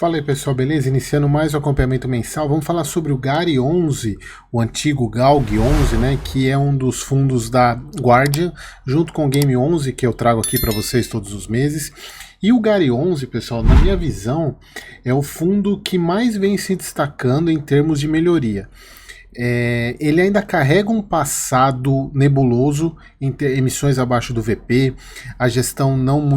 Fala aí pessoal, beleza? Iniciando mais o acompanhamento mensal, vamos falar sobre o GARI 11, o antigo GALG 11, né, que é um dos fundos da Guardian, junto com o Game 11, que eu trago aqui para vocês todos os meses. E o GARI 11, pessoal, na minha visão, é o fundo que mais vem se destacando em termos de melhoria. Ele ainda carrega um passado nebuloso em emissões abaixo do VP, a gestão não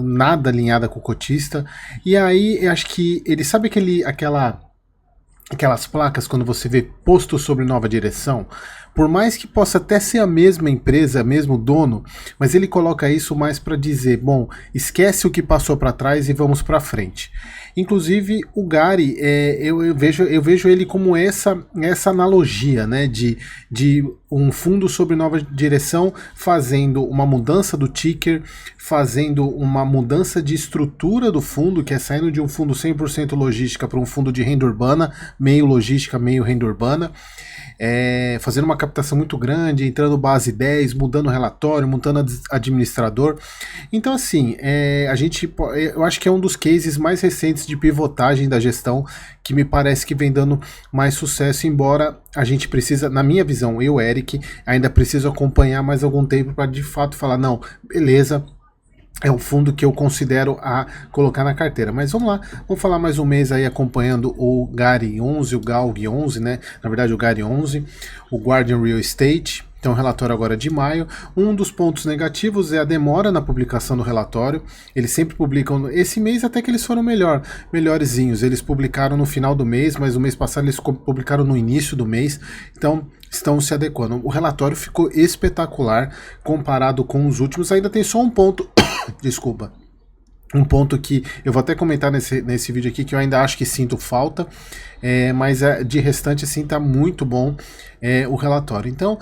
nada alinhada com o cotista, e aí eu acho que ele sabe aquelas placas quando você vê posto sobre nova direção, por mais que possa até ser a mesma empresa, mesmo dono, mas ele coloca isso mais para dizer, bom, esquece o que passou para trás e vamos para frente. Inclusive o GARI, eu vejo ele como essa analogia, né, de um fundo sobre nova direção, fazendo uma mudança do ticker, fazendo uma mudança de estrutura do fundo, que é saindo de um fundo 100% logística para um fundo de renda urbana, meio logística, meio renda urbana, fazendo uma captação muito grande, entrando base 10, mudando o relatório, mudando administrador. Então assim, eu acho que é um dos cases mais recentes de pivotagem da gestão, que me parece que vem dando mais sucesso, embora a gente precisa, na minha visão, eu, Eric, ainda preciso acompanhar mais algum tempo para de fato falar, não, beleza, é um fundo que eu considero a colocar na carteira. Mas vamos lá, vamos falar mais um mês aí acompanhando o GARI 11, o GALG 11, né? Na verdade o GARI 11, o Guardian Real Estate. Então, relatório agora de maio. Um dos pontos negativos é a demora na publicação do relatório. Eles sempre publicam, esse mês até que eles foram melhorzinhos. Eles publicaram no final do mês, mas o mês passado eles publicaram no início do mês. Então, estão se adequando. O relatório ficou espetacular comparado com os últimos. Ainda tem só um ponto, desculpa. Um ponto que eu vou até comentar nesse vídeo aqui, que eu ainda acho que sinto falta, mas de restante assim tá muito bom o relatório. Então,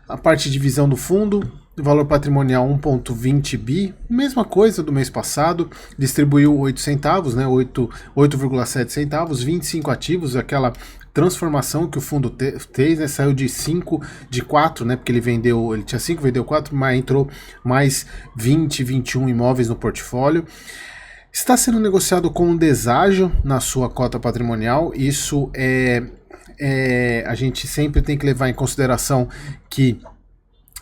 a parte de visão do fundo, valor patrimonial 1,20 bi, mesma coisa do mês passado, distribuiu 8 centavos, né, 8,7 centavos, 25 ativos, aquela transformação que o fundo fez, né, saiu de 5, de 4, né, porque ele tinha 5, vendeu 4, mas entrou mais 20, 21 imóveis no portfólio. Está sendo negociado com um deságio na sua cota patrimonial, isso a gente sempre tem que levar em consideração que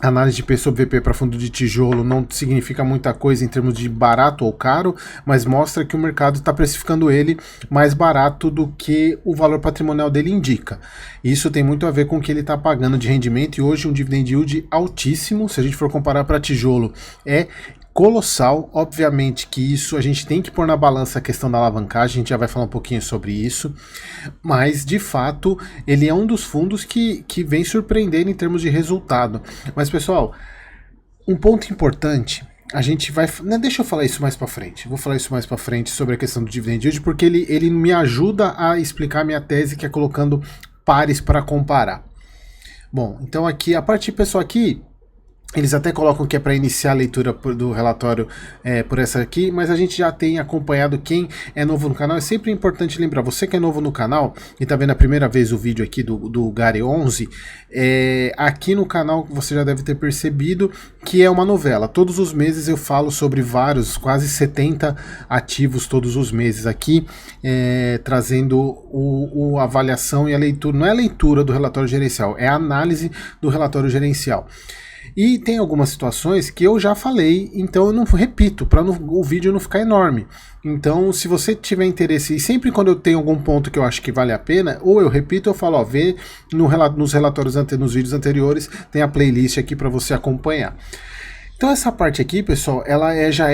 análise de P sobre VP para fundo de tijolo não significa muita coisa em termos de barato ou caro, mas mostra que o mercado está precificando ele mais barato do que o valor patrimonial dele indica. Isso tem muito a ver com o que ele está pagando de rendimento, e hoje um dividend yield altíssimo, se a gente for comparar para tijolo, é colossal. Obviamente que isso a gente tem que pôr na balança a questão da alavancagem, a gente já vai falar um pouquinho sobre isso, mas de fato ele é um dos fundos que vem surpreendendo em termos de resultado. Mas pessoal, um ponto importante, a gente vai, deixa eu falar isso mais para frente, vou falar isso mais para frente sobre a questão do dividend yield, porque ele me ajuda a explicar a minha tese, que é colocando pares para comparar. Bom, então aqui, a parte pessoal aqui, eles até colocam que é para iniciar a leitura do relatório por essa aqui, mas a gente já tem acompanhado. Quem é novo no canal, é sempre importante lembrar, você que é novo no canal e está vendo a primeira vez o vídeo aqui do GARI 11, aqui no canal você já deve ter percebido que é uma novela. Todos os meses eu falo sobre vários, quase 70 ativos todos os meses aqui, trazendo a avaliação e a leitura, não é a leitura do relatório gerencial, é a análise do relatório gerencial. E tem algumas situações que eu já falei, então eu não repito, para o vídeo não ficar enorme. Então, se você tiver interesse, e sempre quando eu tenho algum ponto que eu acho que vale a pena, ou eu repito, eu falo, ó, vê nos relatórios nos vídeos anteriores, tem a playlist aqui para você acompanhar. Então essa parte aqui, pessoal, ela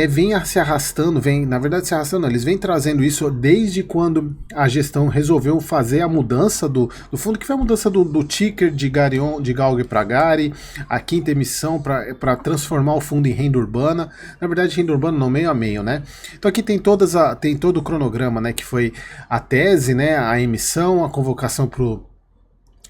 vem se arrastando, na verdade se arrastando, não, eles vêm trazendo isso desde quando a gestão resolveu fazer a mudança do fundo, que foi a mudança do ticker de GALG para GARI, a quinta emissão para transformar o fundo em renda urbana, na verdade renda urbana não, meio a meio, né? Então aqui tem todo o cronograma, né, que foi a tese, né, a emissão, a convocação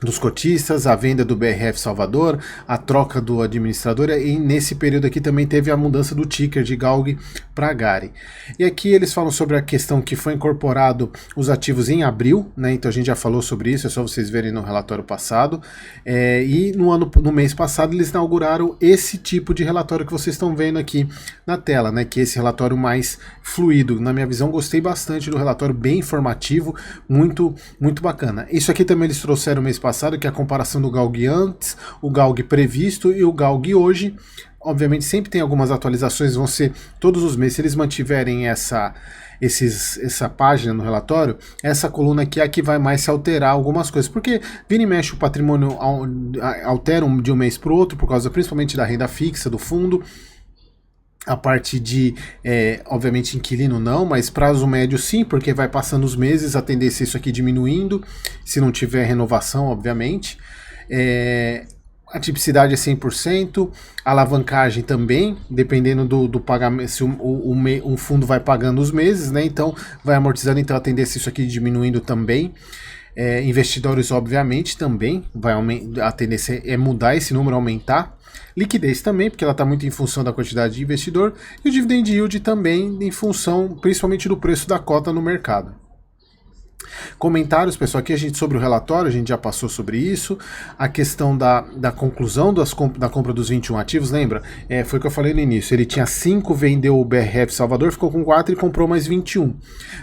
dos cotistas, a venda do BRF Salvador, a troca do administrador, e nesse período aqui também teve a mudança do ticker de GALG para GARI. E aqui eles falam sobre a questão que foi incorporado os ativos em abril, né? Então a gente já falou sobre isso, é só vocês verem no relatório passado. E no mês passado eles inauguraram esse tipo de relatório que vocês estão vendo aqui na tela, né? Que é esse relatório mais fluido. Na minha visão, gostei bastante do relatório, bem informativo, muito bacana. Isso aqui também eles trouxeram mês passado, que é a comparação do GALG antes, o GALG previsto e o GALG hoje. Obviamente sempre tem algumas atualizações, vão ser todos os meses. Se eles mantiverem essa página no relatório, essa coluna aqui é a que vai mais se alterar algumas coisas, porque vira e mexe o patrimônio altera de um mês para o outro, por causa principalmente da renda fixa do fundo. A parte de, obviamente, inquilino não, mas prazo médio sim, porque vai passando os meses, a tendência é isso aqui diminuindo, se não tiver renovação, obviamente. A tipicidade é 100%, a alavancagem também, dependendo do pagamento, se um fundo vai pagando os meses, né? Então vai amortizando, então a tendência é isso aqui diminuindo também. Investidores, obviamente, também, a tendência é mudar esse número, aumentar. Liquidez também, porque ela está muito em função da quantidade de investidor, e o dividend yield também em função, principalmente, do preço da cota no mercado. Comentários, pessoal, aqui a gente sobre o relatório, a gente já passou sobre isso, a questão da conclusão da compra dos 21 ativos, lembra? Foi o que eu falei no início, ele tinha 5, vendeu o BRF Salvador, ficou com 4 e comprou mais 21,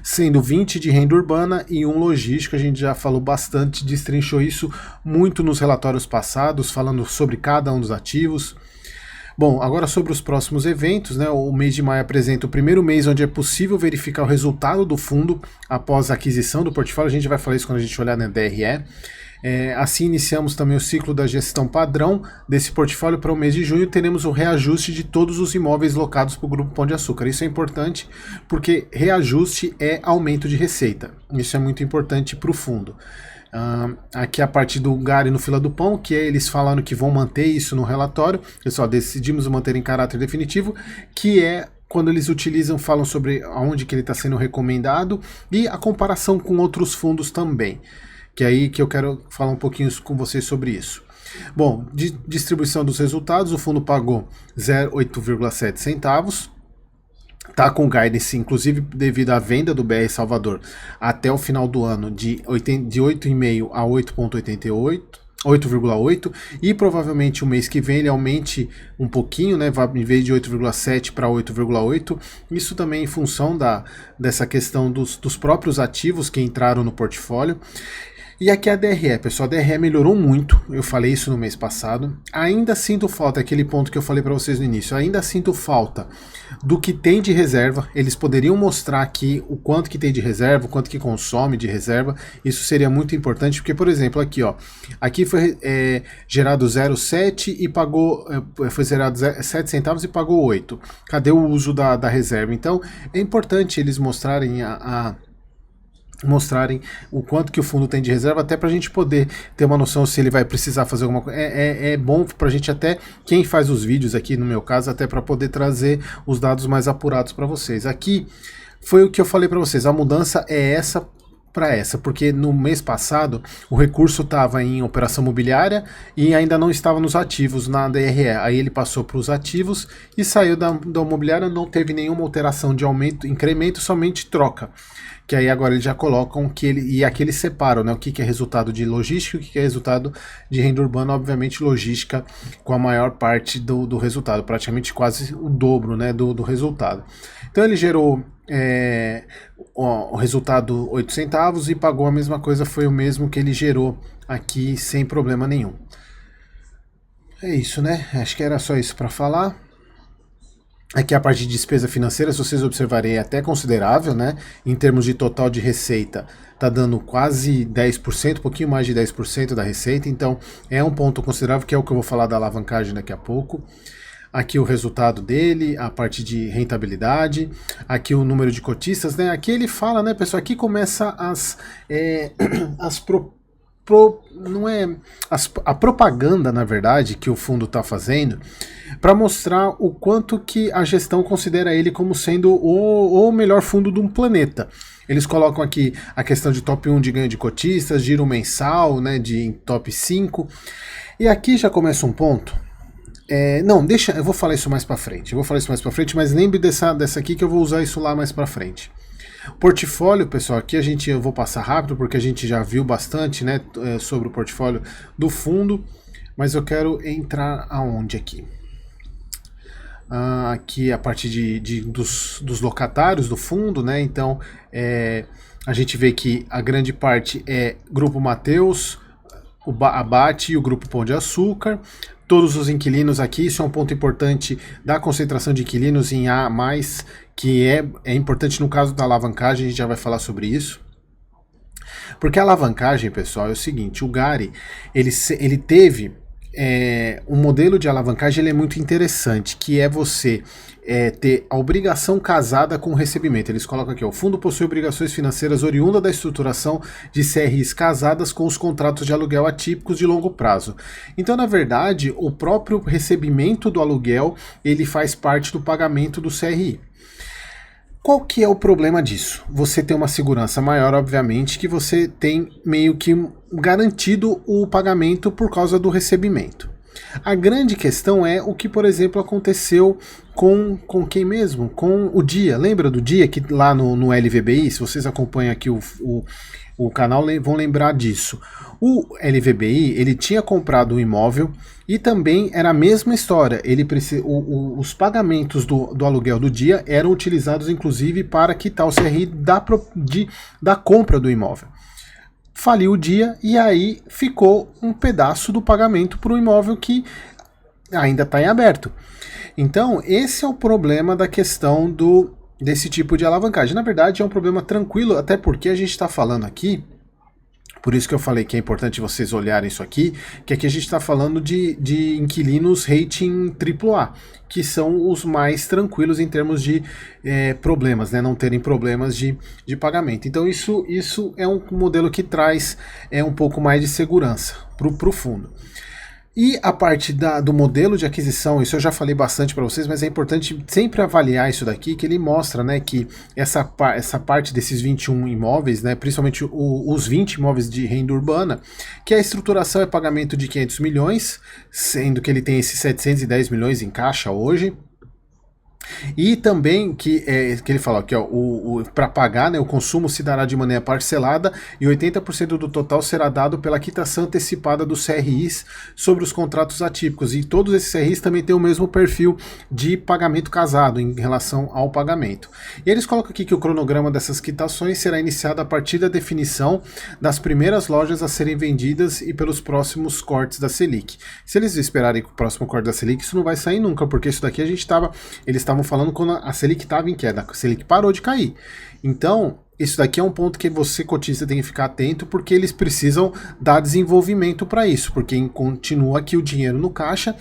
sendo 20 de renda urbana e 1 logístico. A gente já falou bastante, destrinchou isso muito nos relatórios passados, falando sobre cada um dos ativos. Bom, agora sobre os próximos eventos, né? O mês de maio apresenta o primeiro mês onde é possível verificar o resultado do fundo após a aquisição do portfólio. A gente vai falar isso quando a gente olhar na DRE. Assim iniciamos também o ciclo da gestão padrão desse portfólio. Para o mês de junho teremos o reajuste de todos os imóveis locados para o Grupo Pão de Açúcar. Isso é importante porque reajuste é aumento de receita. Isso é muito importante para o fundo. Aqui a parte do GARI no fila do pão, que eles falaram que vão manter isso no relatório. Pessoal, decidimos manter em caráter definitivo, que é quando eles falam sobre aonde que ele está sendo recomendado e a comparação com outros fundos também, que é aí que eu quero falar um pouquinho com vocês sobre isso. Bom, de distribuição dos resultados, o fundo pagou 0,8,7 centavos. Está com guidance, inclusive devido à venda do BR Salvador até o final do ano de 8,5 a 8,8, e provavelmente o mês que vem ele aumente um pouquinho, né, vai em vez de 8,7 para 8,8. Isso também em função dessa questão dos próprios ativos que entraram no portfólio. E aqui a DRE, pessoal, a DRE melhorou muito, eu falei isso no mês passado. Ainda sinto falta, aquele ponto que eu falei para vocês no início, ainda sinto falta do que tem de reserva. Eles poderiam mostrar aqui o quanto que tem de reserva, o quanto que consome de reserva. Isso seria muito importante, porque, por exemplo, aqui, ó, aqui foi gerado 0,7 e pagou, foi gerado 7 centavos e pagou 8. Cadê o uso da reserva? Então, é importante eles mostrarem mostrarem o quanto que o fundo tem de reserva, até para a gente poder ter uma noção se ele vai precisar fazer alguma coisa. É bom para a gente, até quem faz os vídeos aqui, no meu caso, até para poder trazer os dados mais apurados para vocês. Aqui foi o que eu falei para vocês, a mudança é essa para essa, porque no mês passado o recurso estava em operação mobiliária e ainda não estava nos ativos na DRE. Aí ele passou para os ativos e saiu da mobiliária, não teve nenhuma alteração de aumento, incremento, somente troca. Que aí agora eles já colocam e aqui eles separam, né, o que é resultado de logística e o que é resultado de renda urbana. Obviamente logística com a maior parte do resultado, praticamente quase o dobro, né, do resultado. Então ele gerou o resultado 8 centavos e pagou a mesma coisa, foi o mesmo que ele gerou aqui sem problema nenhum. É isso, né? Acho que era só isso para falar. Aqui a parte de despesa financeira, se vocês observarem, é até considerável, né? Em termos de total de receita, tá dando quase 10%, um pouquinho mais de 10% da receita, então é um ponto considerável, que é o que eu vou falar da alavancagem daqui a pouco. Aqui o resultado dele, a parte de rentabilidade, aqui o número de cotistas, né? Aqui ele fala, né, pessoal, aqui começa não é a propaganda, na verdade, que o fundo está fazendo para mostrar o quanto que a gestão considera ele como sendo o melhor fundo de um planeta. Eles colocam aqui a questão de top 1 de ganho de cotistas, giro mensal, né, de top 5. E aqui já começa um ponto. Não, deixa, eu vou falar isso mais para frente. Mas lembre dessa aqui que eu vou usar isso lá mais para frente. Portfólio, pessoal, aqui eu vou passar rápido porque a gente já viu bastante, né, sobre o portfólio do fundo, mas eu quero entrar aonde aqui? Aqui a parte dos locatários do fundo, né? Então a gente vê que a grande parte é Grupo Mateus, a BAT e o Grupo Pão de Açúcar. Todos os inquilinos aqui, isso é um ponto importante da concentração de inquilinos em A+, que é importante no caso da alavancagem, a gente já vai falar sobre isso. Porque a alavancagem, pessoal, é o seguinte, o Gary, ele teve um modelo de alavancagem, ele é muito interessante, que é você ter a obrigação casada com o recebimento. Eles colocam aqui, o fundo possui obrigações financeiras oriundas da estruturação de CRIs casadas com os contratos de aluguel atípicos de longo prazo. Então, na verdade, o próprio recebimento do aluguel, ele faz parte do pagamento do CRI. Qual que é o problema disso? Você tem uma segurança maior, obviamente, que você tem meio que garantido o pagamento por causa do recebimento. A grande questão é o que, por exemplo, aconteceu com quem mesmo? Com o Dia. Lembra do Dia que lá no LVBI, se vocês acompanham aqui o canal, vão lembrar disso. O LVBI, ele tinha comprado um imóvel e também era a mesma história. Os pagamentos do aluguel do Dia eram utilizados, inclusive, para quitar o CRI da compra do imóvel. Faliu o Dia e aí ficou um pedaço do pagamento para o imóvel que ainda está em aberto. Então, esse é o problema da questão desse tipo de alavancagem. Na verdade, é um problema tranquilo, até porque a gente está falando aqui, por isso que eu falei que é importante vocês olharem isso aqui, que aqui a gente está falando de inquilinos rating AAA, que são os mais tranquilos em termos de problemas, né, não terem problemas de pagamento. Então isso é um modelo que traz um pouco mais de segurança para o fundo. E a parte do modelo de aquisição, isso eu já falei bastante para vocês, mas é importante sempre avaliar isso daqui, que ele mostra, né, que essa parte desses 21 imóveis, né, principalmente os 20 imóveis de renda urbana, que a estruturação é pagamento de 500 milhões, sendo que ele tem esses 710 milhões em caixa hoje. E também que ele fala aqui, para pagar, né, o consumo se dará de maneira parcelada e 80% do total será dado pela quitação antecipada dos CRIs sobre os contratos atípicos. E todos esses CRIs também têm o mesmo perfil de pagamento casado em relação ao pagamento. E eles colocam aqui que o cronograma dessas quitações será iniciado a partir da definição das primeiras lojas a serem vendidas e pelos próximos cortes da Selic. Se eles esperarem o próximo corte da Selic, isso não vai sair nunca, porque isso daqui eles estavam falando quando a Selic estava em queda, a Selic parou de cair. Então, isso daqui é um ponto que você, cotista, tem que ficar atento, porque eles precisam dar desenvolvimento para isso, porque continua aqui o dinheiro no caixa,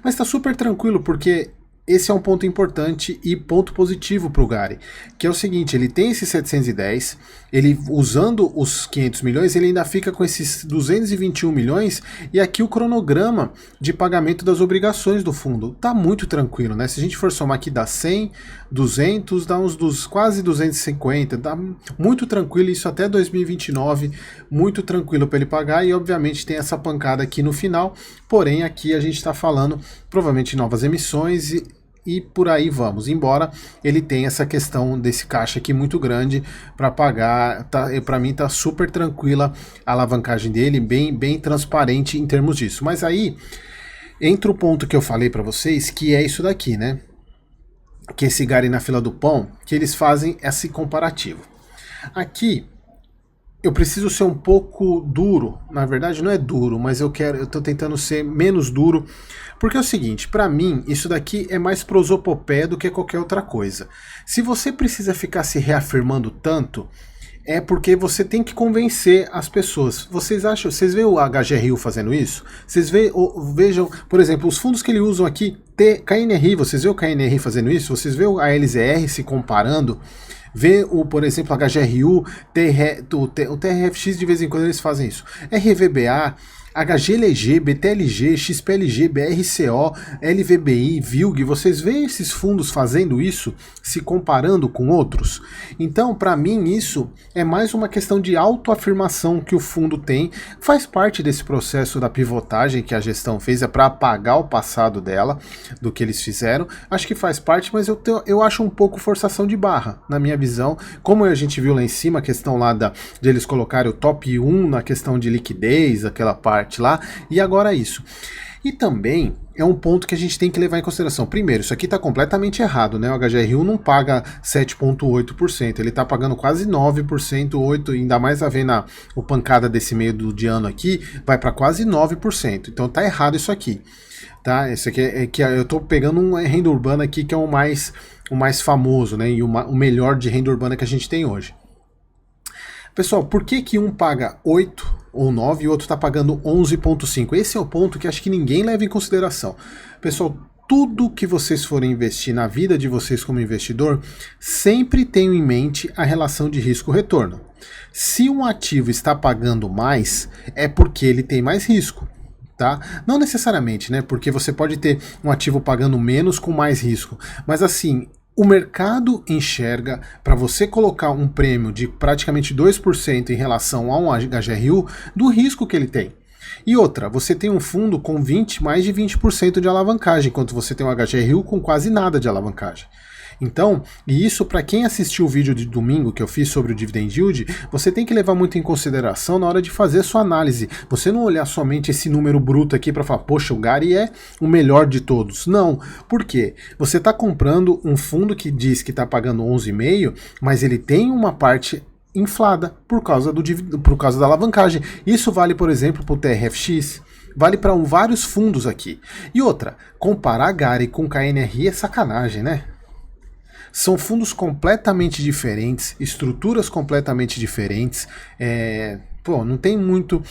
mas está super tranquilo, porque esse é um ponto importante e ponto positivo para o Gary, que é o seguinte, ele tem esses 710, ele usando os 500 milhões, ele ainda fica com esses 221 milhões, e aqui o cronograma de pagamento das obrigações do fundo, tá muito tranquilo, né? Se a gente for somar aqui dá 100, 200, dá uns quase 250, dá muito tranquilo, isso até 2029, muito tranquilo para ele pagar, e obviamente tem essa pancada aqui no final, porém aqui a gente está falando provavelmente de novas emissões e por aí vamos, embora ele tenha essa questão desse caixa aqui muito grande para pagar, para mim tá super tranquila a alavancagem dele, bem transparente em termos disso. Mas aí entra o ponto que eu falei para vocês, que é isso daqui, né? Que esse Gary na fila do pão, que eles fazem esse comparativo. Aqui eu preciso ser um pouco duro, na verdade não é duro, mas eu tô tentando ser menos duro, porque é o seguinte, para mim isso daqui é mais prosopopé do que qualquer outra coisa. Se você precisa ficar se reafirmando tanto, é porque você tem que convencer as pessoas. Vocês veem o HGRU fazendo isso? Vocês vejam, por exemplo, os fundos que eles usam aqui, KNRI, vocês veem o KNRI fazendo isso? Vocês veem a LZR se comparando? vê por exemplo, HGRU, o TRFX de vez em quando eles fazem isso. RVBA, HGLG, BTLG, XPLG, BRCO, LVBI, VILG, vocês veem esses fundos fazendo isso, se comparando com outros? Então, para mim, isso é mais uma questão de autoafirmação que o fundo tem, faz parte desse processo da pivotagem que a gestão fez, é para apagar o passado dela, do que eles fizeram, acho que faz parte, mas eu acho um pouco forçação de barra, na minha visão, como a gente viu lá em cima, a questão lá de eles colocarem o top 1 na questão de liquidez, aquela parte lá, e agora isso. E também é um ponto que a gente tem que levar em consideração. Primeiro, isso aqui está completamente errado, né? O HGRU não paga 7,8%, ele está pagando quase 9%, 8%, ainda mais a ver o pancada desse meio de ano aqui, vai para quase 9%. Então tá errado isso aqui. Tá? Esse aqui é que eu estou pegando um renda urbana aqui que é o mais famoso, né? E o melhor de renda urbana que a gente tem hoje. Pessoal, por que um paga 8 ou 9 e o outro está pagando 11,5? Esse é o ponto que acho que ninguém leva em consideração. Pessoal, tudo que vocês forem investir na vida de vocês como investidor, sempre tenham em mente a relação de risco-retorno. Se um ativo está pagando mais, é porque ele tem mais risco. Tá? Não necessariamente, né? Porque você pode ter um ativo pagando menos com mais risco. Mas assim, o mercado enxerga, para você colocar um prêmio de praticamente 2% em relação a um HGRU, do risco que ele tem. E outra, você tem um fundo com mais de 20% de alavancagem, enquanto você tem um HGRU com quase nada de alavancagem. Então, e isso para quem assistiu o vídeo de domingo que eu fiz sobre o Dividend Yield, você tem que levar muito em consideração na hora de fazer a sua análise. Você não olhar somente esse número bruto aqui para falar, poxa, o Gary é o melhor de todos. Não, por quê? Você está comprando um fundo que diz que está pagando 11,5, mas ele tem uma parte inflada por causa da alavancagem. Isso vale, por exemplo, para o TRFX, vale para vários fundos aqui. E outra, comparar Gary com KNRI é sacanagem, né? São fundos completamente diferentes, estruturas completamente diferentes, não tem muito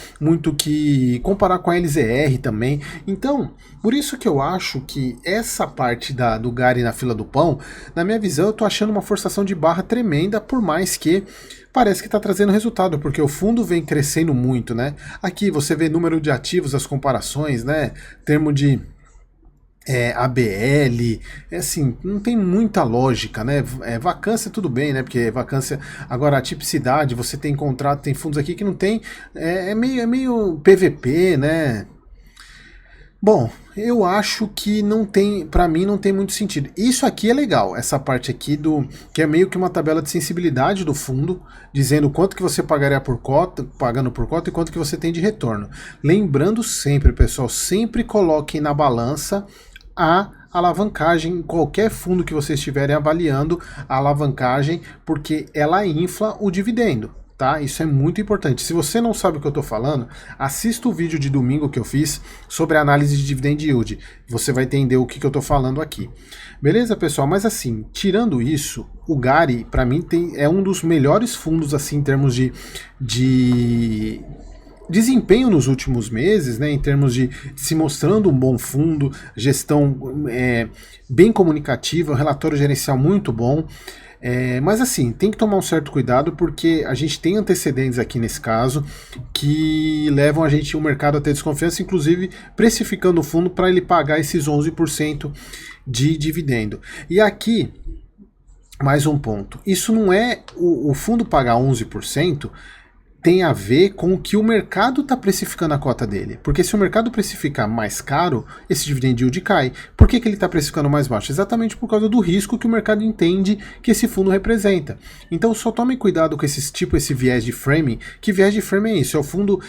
que comparar com a LZR também. Então, por isso que eu acho que essa parte do Gary na fila do pão, na minha visão, eu tô achando uma forçação de barra tremenda, por mais que parece que está trazendo resultado, porque o fundo vem crescendo muito, né? Aqui você vê número de ativos, as comparações, né? Termo de ABL, assim, não tem muita lógica, né? Vacância tudo bem, né? Porque vacância, agora a tipicidade, você tem contrato, tem fundos aqui que não tem, é meio PVP, né? Bom, eu acho que não tem, para mim não tem muito sentido. Isso aqui é legal, essa parte aqui que é meio que uma tabela de sensibilidade do fundo, dizendo quanto que você pagaria pagando por cota e quanto que você tem de retorno. Lembrando sempre, pessoal, sempre coloquem na balança a alavancagem em qualquer fundo que vocês estiverem avaliando, a alavancagem, porque ela infla o dividendo. Tá? Isso é muito importante. Se você não sabe o que eu estou falando, assista o vídeo de domingo que eu fiz sobre a análise de dividend yield. Você vai entender o que eu estou falando aqui. Beleza, pessoal? Mas assim, tirando isso, o Gary, para mim, é um dos melhores fundos assim, em termos de desempenho nos últimos meses, né, em termos de se mostrando um bom fundo, gestão bem comunicativa, relatório gerencial muito bom. Mas assim, tem que tomar um certo cuidado, porque a gente tem antecedentes aqui nesse caso que levam o mercado a ter desconfiança, inclusive precificando o fundo para ele pagar esses 11% de dividendo. E aqui, mais um ponto, isso não é o fundo pagar 11%, tem a ver com o que o mercado está precificando a cota dele. Porque se o mercado precificar mais caro, esse dividend yield cai. Por que ele está precificando mais baixo? Exatamente por causa do risco que o mercado entende que esse fundo representa. Então só tome cuidado com esse viés de framing, que viés de framing é isso, é o fundo,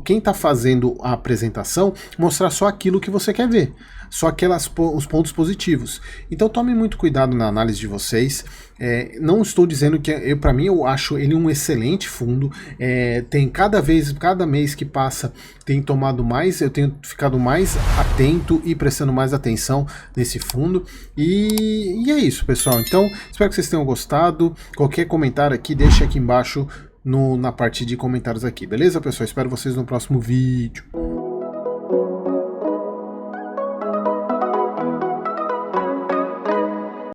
quem está fazendo a apresentação mostrar só aquilo que você quer ver, só os pontos positivos. Então tome muito cuidado na análise de vocês. Não estou dizendo que, para mim, eu acho ele um excelente fundo. Tem cada mês que passa, tem tomado mais, eu tenho ficado mais atento e prestando mais atenção nesse fundo. E é isso, pessoal. Então, espero que vocês tenham gostado. Qualquer comentário aqui, deixa aqui embaixo na parte de comentários aqui, beleza, pessoal? Espero vocês no próximo vídeo.